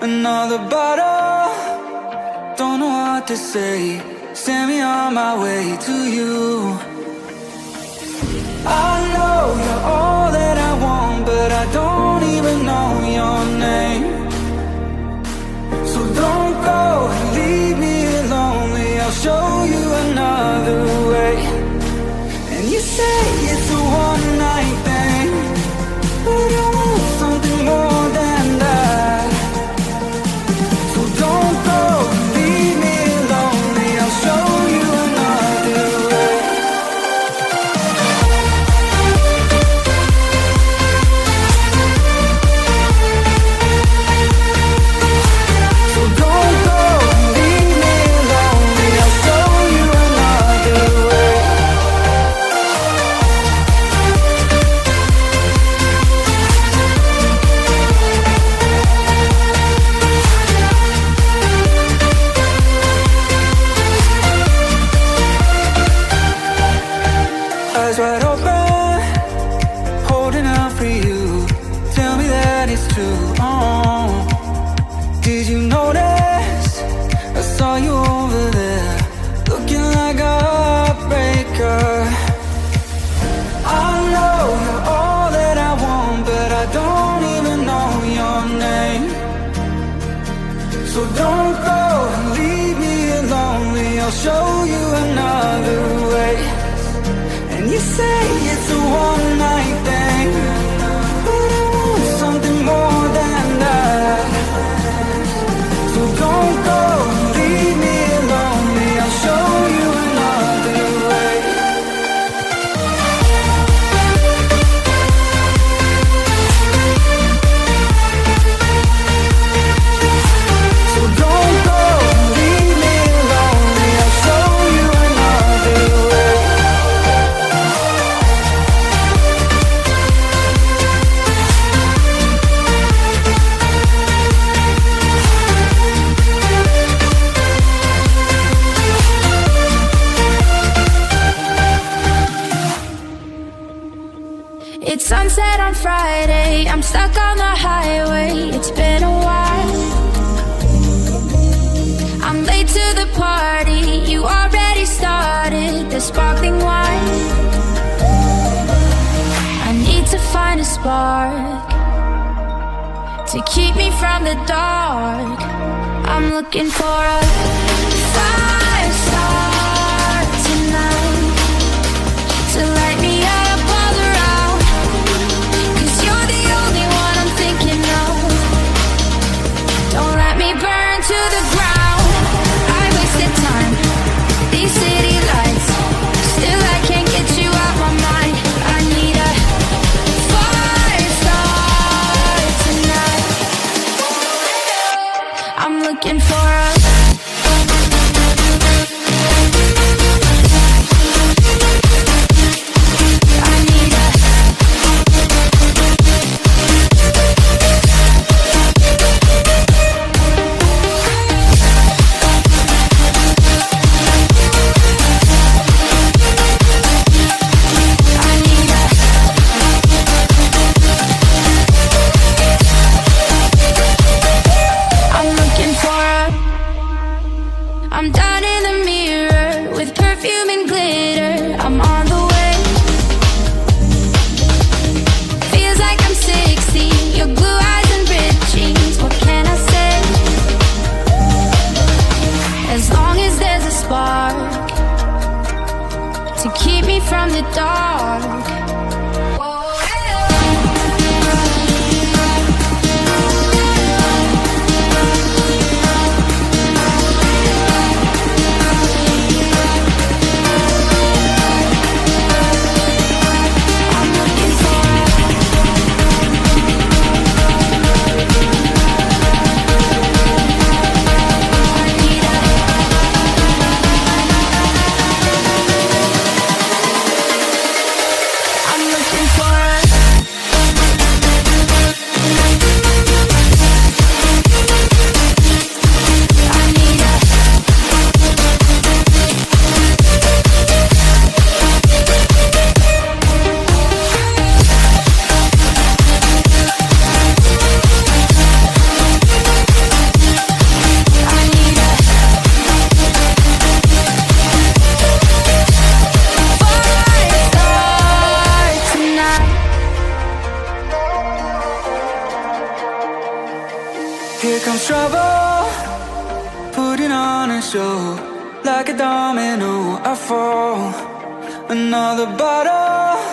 Another bottle, don't know what to say. Send me on my way to you. I know you're all that I want, but I don't even know your name. So don't go and leave me lonely. I'll show you another way. And you say it's a one-night thing, but I want something more than that. So don't go and leave me lonely. I'll show you another way. So don't go and leave me lonely. I'll show you another way. Eyes wide open, holding out for you. Tell me that it's true. Oh, did you notice? I saw you over there, looking like a heartbreaker. I know you're all that I want, but I don't even know your name. So don't go and leave me lonely. I'll show you another way. And you say it's a one-night thing, but I want something more than that. So don't go and leave me lonely. I'll show you another way. So don't go and leave me lonely. I'll show you another way. It's sunset on Friday, I'm stuck on the highway. It's been a while. I'm late to the party, you already started the sparkling wine. I need to find a spark to keep me from the dark. I'm looking for a fire star tonight to light me up all around. 'Cause you're the only one I'm thinking of. Don't let me burn to the ground. I wasted time, these city lights, still I can't get you out my mind. I need a fire star tonight. I'm looking for a I'm down in the mirror with perfume and glitter. I'm on the way. Feels like I'm 16, your blue eyes and ripped jeans. What can I say? As long as there's a spark to keep me from the dark. Here comes trouble, putting on a show. Like a domino, I fall. Another bottle